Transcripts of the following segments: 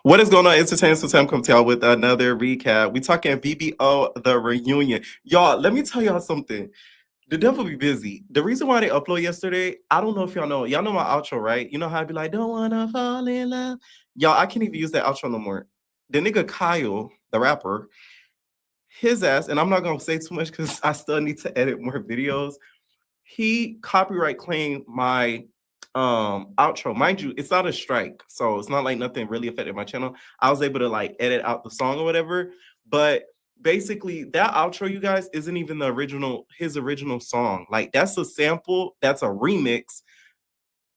What is going on, entertainers? So Sam come to y'all with another recap. We talking BBO the reunion. Y'all, let me tell y'all something. The devil be busy. The reason why they upload yesterday, I don't know if y'all know. Y'all know my outro, right? You know how I be like, don't wanna fall in love. Y'all, I can't even use that outro no more. The nigga Kyle, the rapper, his ass, and I'm not gonna say too much because I still need to edit more videos. He copyright claimed my outro. Mind you, it's not a strike, so it's not like nothing really affected my channel. I was able to like edit out the song or whatever, but basically that outro, you guys, isn't even the original, his original song. Like that's a sample, that's a remix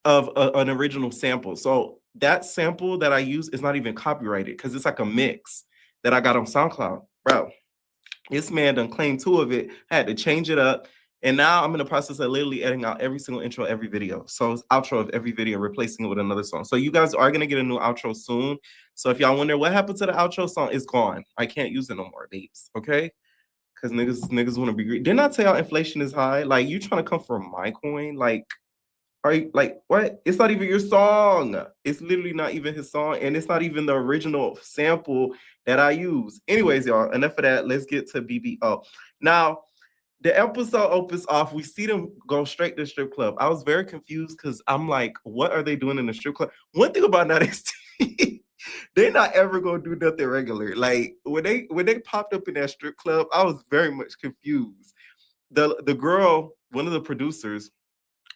of an original sample. So that sample that I use is not even copyrighted because it's like a mix that I got on SoundCloud. Bro, this man done claimed two of it, had to change it up. And now I'm in the process of literally editing out every single intro, every video. So it's outro of every video, replacing it with another song. So you guys are gonna get a new outro soon. So if y'all wonder what happened to the outro song, it's gone. I can't use it no more, babes. Okay? Because niggas want to be greedy. Didn't I tell y'all inflation is high? Like you trying to come for my coin? Like, are you like what? It's not even your song. It's literally not even his song, and it's not even the original sample that I use. Anyways, y'all, enough of that. Let's get to BBO. Now, the episode opens off. We see them go straight to the strip club. I was very confused because I'm like, what are they doing in the strip club? One thing about that is they're not ever gonna do nothing regular. Like when they popped up in that strip club, I was very much confused. The girl, one of the producers,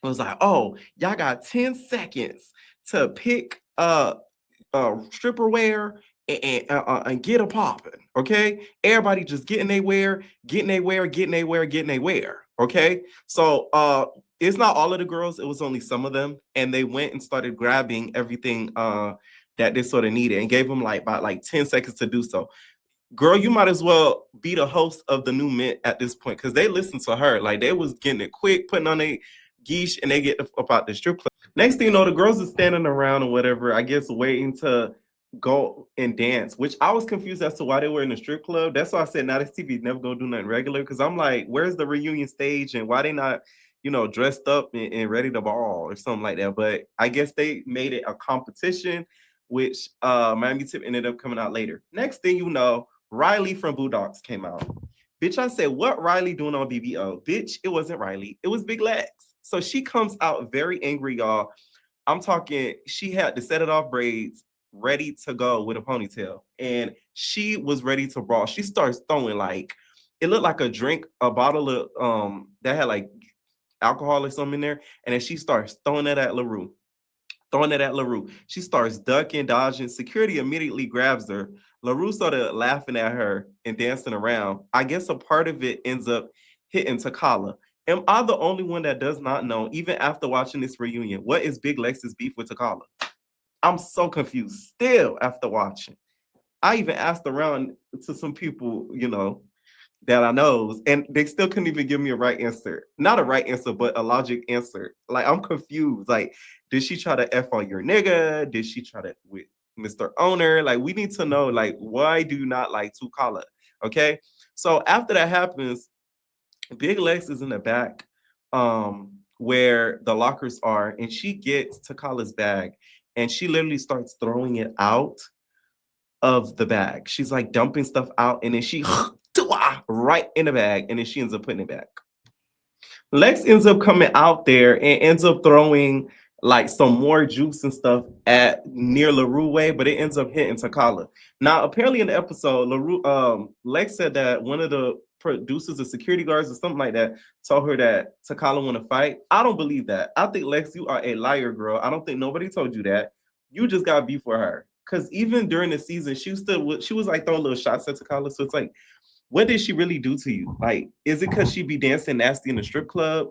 was like, "Oh, y'all got 10 seconds to pick stripper wear and get a popping, okay? Everybody just getting they wear, getting they wear, getting they wear, getting they wear, okay? So it's not all of the girls, it was only some of them, and they went and started grabbing everything that they sort of needed and gave them like about like 10 seconds to do so. Girl, you might as well be the host of the new mint at this point because they listened to her. Like they was getting it quick, putting on a geesh, and they get up out the strip club. Next thing you know, the girls are standing around or whatever, I guess waiting to go and dance, which I was confused as to why they were in the strip club. That's why I said now this TV is never gonna do nothing regular because I'm like, where's the reunion stage and why they not, dressed up and ready to ball or something like that. But I guess they made it a competition, which Miami Tip ended up coming out later. Next thing you know, Riley from Boondocks came out. Bitch, I said, what Riley doing on BBO? Bitch, it wasn't Riley. It was Big Lex. So she comes out very angry, y'all. I'm talking, she had to set it off braids, ready to go with a ponytail. And she was ready to brawl. She starts throwing like, it looked like a drink, a bottle of that had like alcohol or something in there. And then she starts throwing it at Laroo. Throwing it at Laroo. She starts ducking, dodging. Security immediately grabs her. Laroo started laughing at her and dancing around. I guess a part of it ends up hitting Takala. Am I the only one that does not know, even after watching this reunion, what is Big Lex's beef with Takala? I'm so confused still after watching. I even asked around to some people, that I know, and they still couldn't even give me a right answer. Not a right answer, but a logic answer. Like I'm confused. Like, did she try to F on your nigga? Did she try to with Mr. Owner? Like, we need to know, like, why do you not like Takala? Okay. So after that happens, Big Lex is in the back, where the lockers are, and she gets Takala's bag and she literally starts throwing it out of the bag. She's like dumping stuff out and then she right in the bag and then she ends up putting it back. Lex ends up coming out there and ends up throwing like some more juice and stuff at near Laroo way, but it ends up hitting Takala. Now, apparently in the episode, Lex said that one of the producers or security guards or something like that told her that Takala want to fight. I don't believe that. I think Lex, you are a liar, girl. I don't think nobody told you that. You just got beef with her. Cause even during the season, she was like throwing little shots at Takala. So it's like, what did she really do to you? Like, is it because she be dancing nasty in the strip club?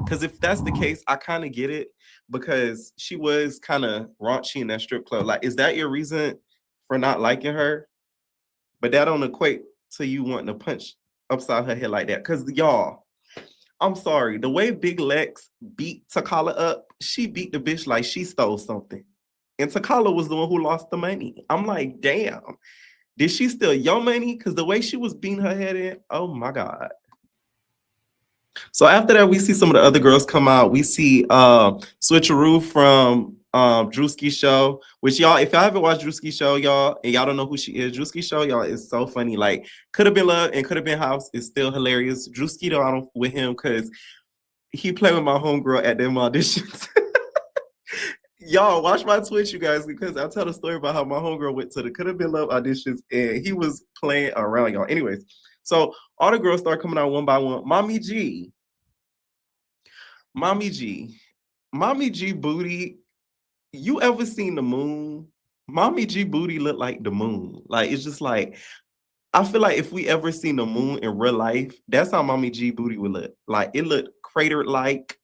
Because if that's the case, I kind of get it because she was kind of raunchy in that strip club. Like, is that your reason for not liking her? But that don't equate to you wanting to punch upside her head like that. Because y'all, I'm sorry, the way Big Lex beat Takala up, she beat the bitch like she stole something. And Takala was the one who lost the money. I'm like, damn. Did she steal your money? Because the way she was beating her head in, oh my God. So after that, we see some of the other girls come out. We see Switcheroo from Drewski's show, which y'all, if y'all haven't watched Drewski's show, y'all, and y'all don't know who she is, Drewski's show, y'all, is so funny. Like, could have been love and could have been house. It's still hilarious. Drewski, though, I don't with him because he played with my homegirl at them auditions. Y'all watch my Twitch, you guys, because I'll tell the story about how my homegirl went to the Could Have Been Love auditions and he was playing around, y'all. Anyways, so all the girls start coming out one by one. Mommy G, Mommy G booty. You ever seen the moon? Mommy G booty look like the moon. Like it's just like I feel like if we ever seen the moon in real life, that's how Mommy G booty would look. Like it looked cratered like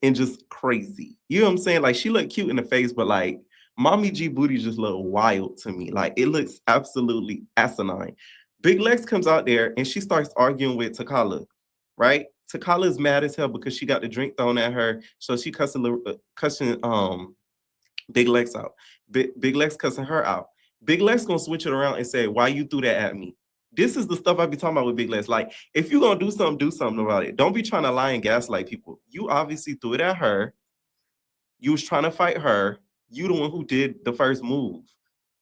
and just crazy. You know what I'm saying? Like she looked cute in the face, but like Mommy G booty just look wild to me. Like it looks absolutely asinine. Big Lex comes out there and she starts arguing with Takala, right? Takala is mad as hell because she got the drink thrown at her, so she cussing Big Lex out. Big Lex cussing her out. Big Lex gonna switch it around and say, "Why you threw that at me?" This is the stuff I be talking about with Big Lex. Like, if you gonna do something about it. Don't be trying to lie and gaslight people. You obviously threw it at her. You was trying to fight her. You the one who did the first move.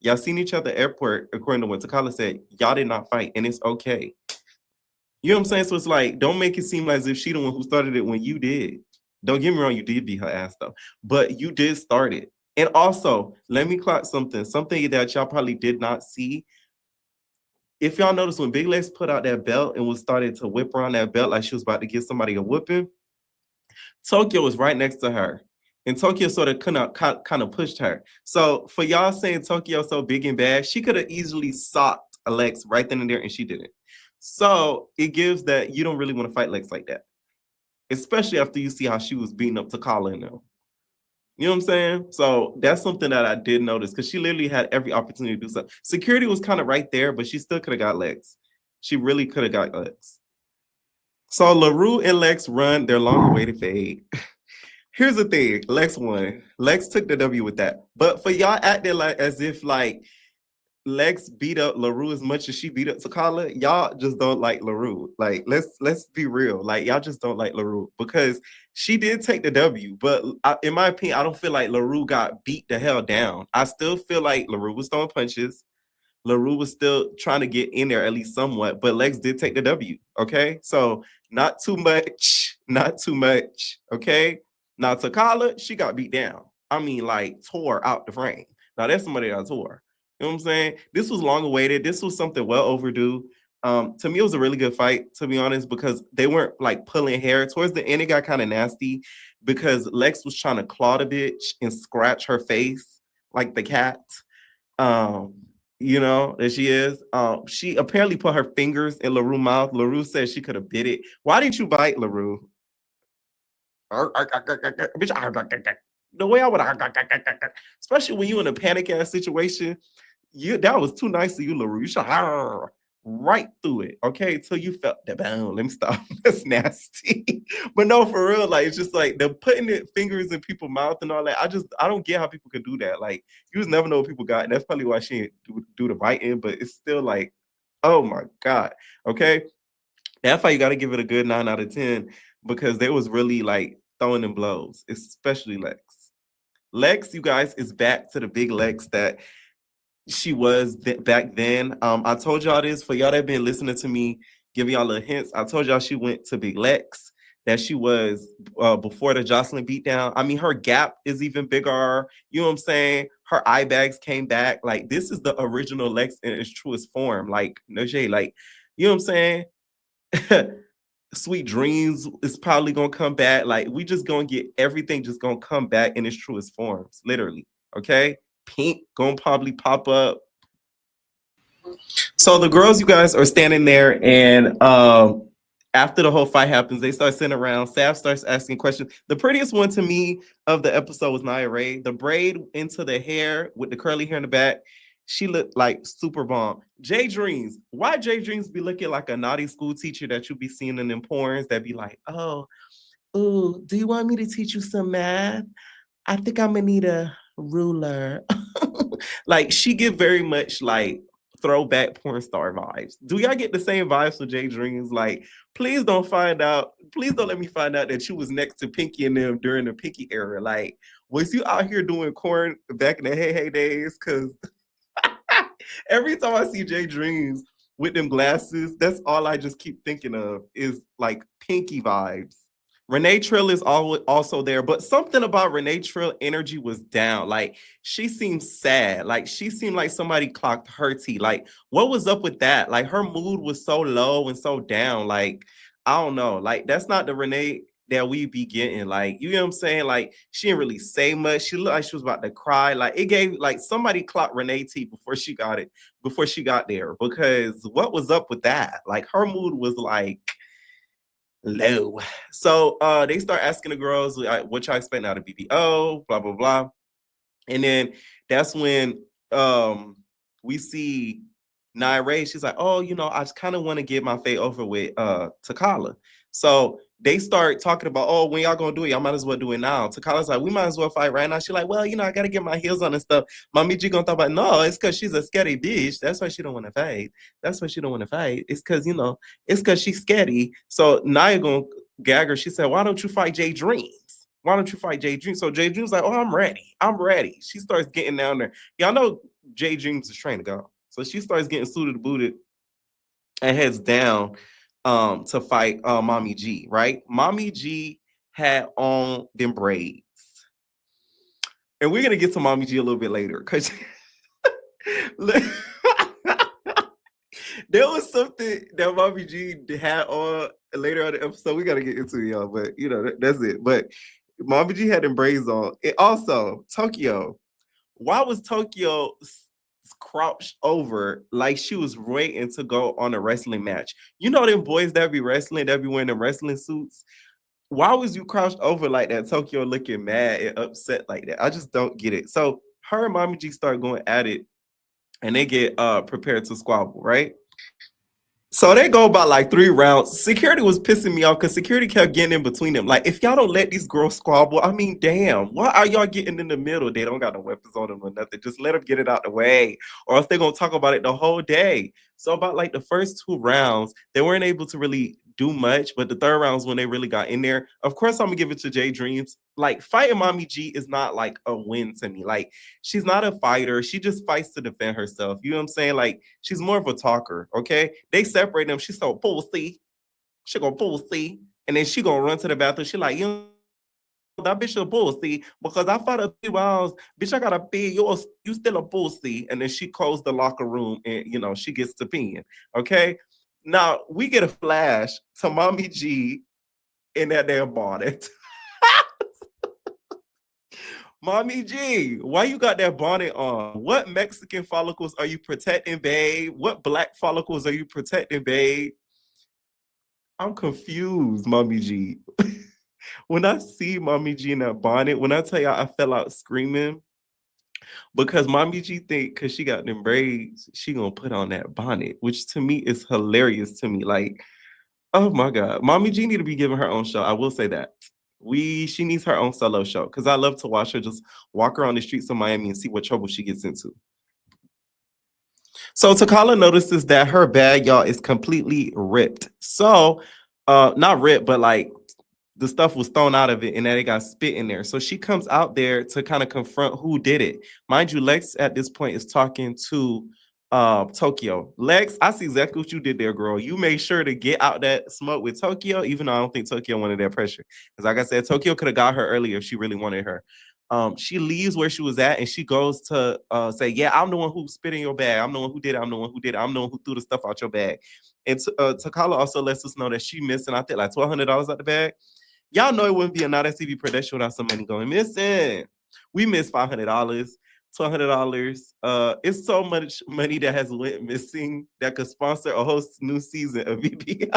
Y'all seen each other at the airport, according to what Takala said. Y'all did not fight, and it's okay. You know what I'm saying? So it's like, don't make it seem as if she the one who started it when you did. Don't get me wrong, you did beat her ass though, but you did start it. And also, let me clock something that y'all probably did not see. If y'all notice when Big Lex put out that belt and was started to whip around that belt like she was about to give somebody a whooping, Tokyo was right next to her. And Tokyo sort of kind of pushed her. So for y'all saying Tokyo so big and bad, she could have easily socked Alex right then and there, and she didn't. So it gives that you don't really want to fight Lex like that, especially after you see how she was beating up Takala and them. You know what I'm saying? So that's something that I did notice because she literally had every opportunity to do something. Security was kind of right there, but she still could have got Lex. She really could have got Lex. So Laroo and Lex run their long-awaited fade. Here's the thing: Lex won. Lex took the W with that. But for y'all acting like as if like Lex beat up Laroo as much as she beat up Takala, y'all just don't like Laroo. Like, let's be real. Like, y'all just don't like Laroo because she did take the W. But in my opinion, I don't feel like Laroo got beat the hell down. I still feel like Laroo was throwing punches. Laroo was still trying to get in there at least somewhat, but Lex did take the W. Okay, so not too much, not too much. Okay, now Takala, she got beat down. I mean, like tore out the frame. Now that's somebody that tore. You know what I'm saying? This was long awaited. This was something well overdue. To me, it was a really good fight, to be honest, because they weren't like pulling hair. Towards the end, it got kind of nasty because Lex was trying to claw the bitch and scratch her face like the cat. Um, you know, that she is. She apparently put her fingers in LaRue's mouth. LaRue said she could have bit it. Why didn't you bite LaRue? Bitch, the way I would, especially when you in a panic ass situation, you that was too nice of you, LaRue. You should right through it, okay, till you felt the bone. Let me stop. That's nasty. But no, for real, like it's just like the putting it fingers in people's mouth and all that. I don't get how people could do that. Like you just never know what people got, and that's probably why she didn't do the biting. But it's still like, oh my god, okay. That's why you got to give it a good 9 out of 10 because they was really like throwing them blows, especially Lex. Lex, you guys, is back to the big Lex that she was back then. I told y'all this for y'all that been listening to me, giving y'all little hints. I told y'all she went to Big Lex, that she was before the Jocelyn beatdown. I mean, her gap is even bigger. You know what I'm saying? Her eye bags came back. Like this is the original Lex in its truest form. Like no shade. Like you know what I'm saying? Sweet Dreams is probably gonna come back. Like we just gonna get everything just gonna come back in its truest forms, literally. Okay, Pink gonna probably pop up. So the girls, you guys, are standing there, and after the whole fight happens, they start sitting around. Sav starts asking questions. The prettiest one to me of the episode was Nia Ray. The braid into the hair with the curly hair in the back. She looked like super bomb. J Dreams. Why J Dreams be looking like a naughty school teacher that you be seeing in them porns that be like, oh, ooh, do you want me to teach you some math? I think I'm gonna need a ruler. Like she get very much like throwback porn star vibes. Do y'all get the same vibes from J Dreams? Like, please don't find out. please don't let me find out that you was next to Pinky and them during the Pinky era. Like, was you out here doing corn back in the hey days? Because every time I see J Dreams with them glasses, that's all I just keep thinking of is like Pinky vibes. Renee Trill is also there, but something about Renee Trill energy was down. Like she seemed sad. Like she seemed like somebody clocked her tea. Like what was up with that? Like her mood was so low and so down. Like I don't know. Like that's not the Renee that we be getting. Like you know what I'm saying? Like she didn't really say much. She looked like she was about to cry. Like it gave like somebody clocked Renee T before she got there. Because what was up with that? Like her mood was like low. So they start asking the girls, like, what y'all expect out of BBO, blah, blah, blah. And then that's when we see Naira. She's like, oh, I just kind of want to get my fate over with Takala. So they start talking about, oh, when y'all gonna do it, y'all might as well do it now. Takala's like, we might as well fight right now. She's like, well, I gotta get my heels on and stuff. Mommy G gonna talk about, no, it's because she's a scary bitch. That's why she don't want to fight. That's why she don't want to fight. It's because it's because she's scary. So Naya gonna gag her. She said, why don't you fight J Dreams? Why don't you fight J Dreams? So J Dreams like, oh, I'm ready. I'm ready. She starts getting down there. Y'all know J Dreams is trained to go. So she starts getting suited booted and heads down to fight Mommy G, right? Mommy G had on them braids. And we're gonna get to Mommy G a little bit later because there was something that Mommy G had on later on the episode. We gotta get into it, y'all, but that's it. But Mommy G had them braids on. And also, Tokyo. Why was Tokyo crouched over like she was waiting to go on a wrestling match? You know them boys that be wrestling, that be wearing them wrestling suits. Why was you crouched over like that? Tokyo looking mad and upset like that. I just don't get it. So her and Mommy G start going at it, and they get prepared to squabble, right? So they go about like 3 rounds. Security was pissing me off because security kept getting in between them. Like, if y'all don't let these girls squabble, I mean, damn, why are y'all getting in the middle? They don't got no weapons on them or nothing. Just let them get it out the way, or else they're gonna talk about it the whole day. So about like the first 2 rounds, they weren't able to really do much, but the third rounds when they really got in there. Of course, I'm gonna give it to J Dreams. Like fighting Mommy G is not like a win to me. Like she's not a fighter. She just fights to defend herself. You know what I'm saying? Like she's more of a talker. Okay, they separate them. She's so pussy. She go pussy, and then she gonna run to the bathroom. She like that bitch a pussy because I fought a 3 rounds. Bitch, I gotta pee. You still a pussy. And then she closed the locker room and she gets to peeing. Okay. Now we get a flash to Mommy G in that damn bonnet. Mommy G, why you got that bonnet on? What Mexican follicles are you protecting, babe? What black follicles are you protecting, babe? I'm confused, Mommy G. When I see Mommy G in that bonnet, when I tell y'all I fell out screaming because Mommy G think because she got them braids, she gonna put on that bonnet, which to me is hilarious to me. Like, oh my God. Mommy G need to be giving her own show. I will say that. She needs her own solo show because I love to watch her just walk around the streets of Miami and see what trouble she gets into. So Takala notices that her bag, y'all, is completely ripped. So, not ripped, but like the stuff was thrown out of it and that it got spit in there. So she comes out there to kind of confront who did it. Mind you, Lex at this point is talking to Tokyo. Lex, I see exactly what you did there, girl. You made sure to get out that smoke with Tokyo, even though I don't think Tokyo wanted that pressure. Because like I said, Tokyo could have got her earlier if she really wanted her. She leaves where she was at and she goes to say, yeah, I'm the one who spit in your bag. I'm the one who did it. I'm the one who did it. I'm the one who threw the stuff out your bag. And Takala also lets us know that she missing, I think, like $1,200 out the bag. Y'all know it wouldn't be a Not SCV production without some money going missing. We missed $500, $200. It's so much money that has went missing that could sponsor a whole new season of VP.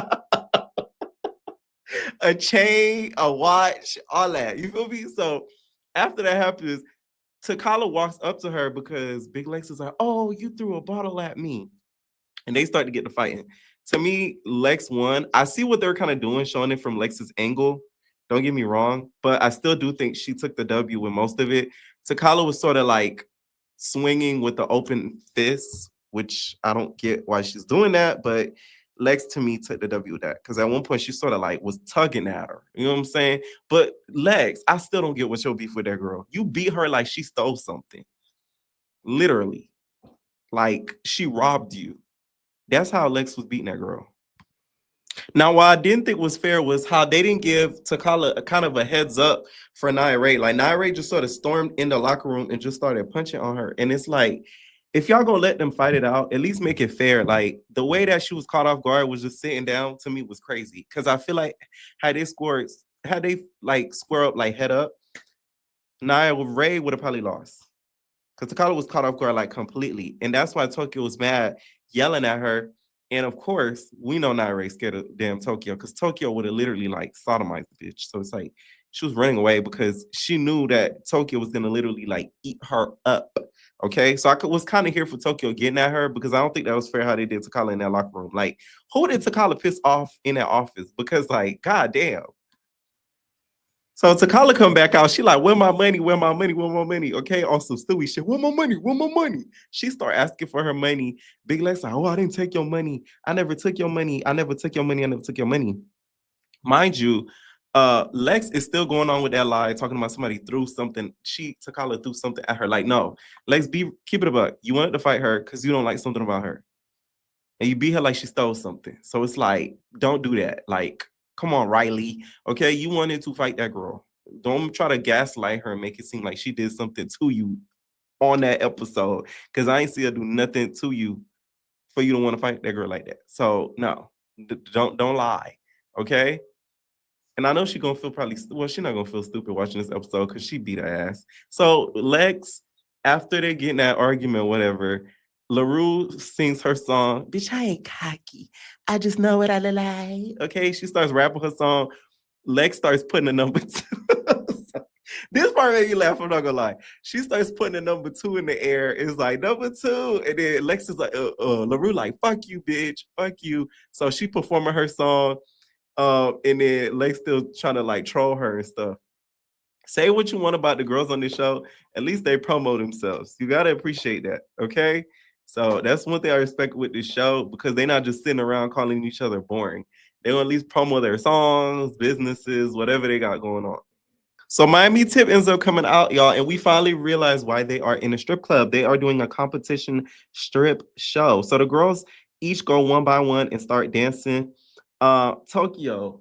A chain, a watch, all that. You feel me? So after that happens, Takala walks up to her because Big Lex is like, oh, you threw a bottle at me. And they start to get to fighting. To me, Lex won. I see what they're kind of doing, showing it from Lex's angle. Don't get me wrong, but I still do think she took the W with most of it. Takala was sort of like swinging with the open fist, which I don't get why she's doing that, but Lex to me took the W with that because at one point she sort of like was tugging at her. You know what I'm saying? But Lex, I still don't get what's your beef with that girl. You beat her like she stole something, literally, like she robbed you. That's how Lex was beating that girl. Now, what I didn't think was fair was how they didn't give Takala a kind of a heads up for Nia Ray. Like Nia Ray just sort of stormed in the locker room and just started punching on her. And it's like, if y'all gonna let them fight it out, at least make it fair. Like the way that she was caught off guard was just sitting down to me was crazy. Cause I feel like had they like square up like head up, Nia Ray would have probably lost. Because Takala was caught off guard like completely. And that's why Tokyo was mad, yelling at her. And of course, we know Naire scared of damn Tokyo because Tokyo would have literally like sodomized the bitch. So it's like she was running away because she knew that Tokyo was gonna literally like eat her up. Okay, so was kind of here for Tokyo getting at her because I don't think that was fair how they did Takala in that locker room. Like, who did Takala piss off in that office? Because like, goddamn. So Takala come back out. She like, where my money? Where my money? Where my money? Okay, on some Stewie shit. Where my money? Where my money? She start asking for her money. Big Lex like, oh, I didn't take your money. I never took your money. I never took your money. I never took your money. Mind you, Lex is still going on with that lie, talking about somebody threw something. Takala threw something at her. Like, no, Lex, keep it a buck. You wanted to fight her because you don't like something about her and you beat her like she stole something. So it's like, don't do that. Like, come on, Riley. Okay, you wanted to fight that girl. Don't try to gaslight her and make it seem like she did something to you on that episode. Because I ain't see her do nothing to you for you to want to fight that girl like that. So no, don't lie. Okay. And I know she gonna feel probably she's not gonna feel stupid watching this episode because she beat her ass. So Lex, after they get in that argument, whatever, Laroo sings her song, bitch, I ain't cocky. I just know what I like. Okay, she starts rapping her song. Lex starts putting a number two. This part made me laugh, I'm not gonna lie. She starts putting a number two in the air. It's like number two. And then Lex is like, Laroo, like, fuck you, bitch. Fuck you. So she performing her song. And then Lex still trying to like troll her and stuff. Say what you want about the girls on this show. At least they promo themselves. You gotta appreciate that, okay? So that's one thing I respect with this show because they're not just sitting around calling each other boring. They will at least promo their songs, businesses, whatever they got going on. So Miami Tip ends up coming out, y'all, and we finally realize why they are in a strip club. They are doing a competition strip show. So the girls each go one by one and start dancing. Tokyo,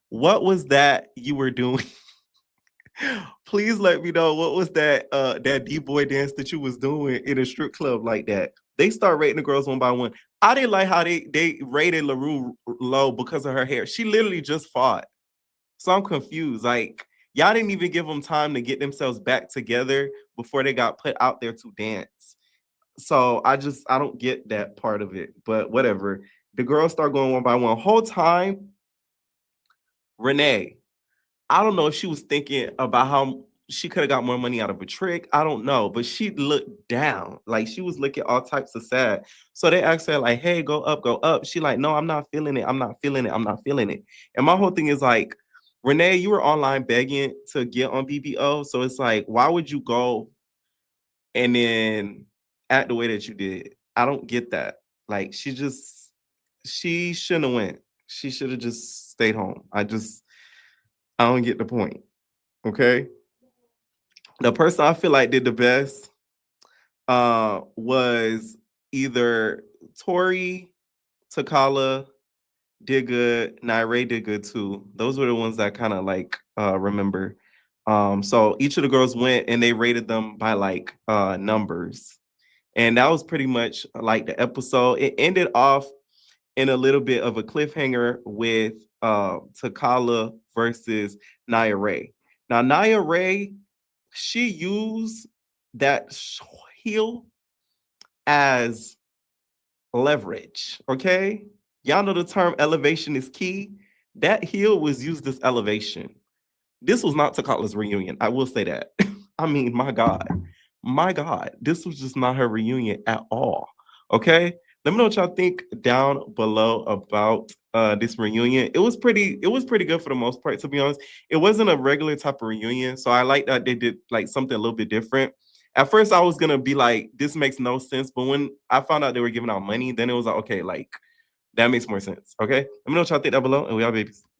what was that you were doing? Please let me know what was that D-boy dance that you was doing in a strip club like that. They start rating the girls one by one. I didn't like how they rated Laroo low because of her hair. She literally just fought. So I'm confused. Like, y'all didn't even give them time to get themselves back together before they got put out there to dance. So I don't get that part of it. But whatever. The girls start going one by one. Whole time, Renee, I don't know if she was thinking about how she could have got more money out of a trick. I don't know, but she looked down, like she was looking all types of sad. So they asked her, like, "Hey, go up, go up." She like, "No, I'm not feeling it. I'm not feeling it. I'm not feeling it." And my whole thing is like, Renee, you were online begging to get on BBO, so it's like, why would you go and then act the way that you did? I don't get that. Like, she shouldn't have went. She should have just stayed home. I don't get the point. Okay. The person I feel like did the best was either Tori, Takala did good, Naire did good too. Those were the ones that kind of like remember. So each of the girls went and they rated them by like numbers. And that was pretty much like the episode. It ended off in a little bit of a cliffhanger with Takala versus Nia Ray. Now Nia Ray, she used that heel as leverage. Okay, y'all know the term elevation is key. That heel was used as elevation. This was not Takala's reunion. I will say that. I mean, my God, this was just not her reunion at all. Okay, let me know what y'all think down below about this reunion. It was pretty good for the most part, to be honest. It wasn't a regular type of reunion, so I like that they did like something a little bit different. At first, I was gonna be like, this makes no sense, but when I found out they were giving out money, then it was like, okay, like That makes more sense. Okay. Let me know what y'all think down below, and we all babies.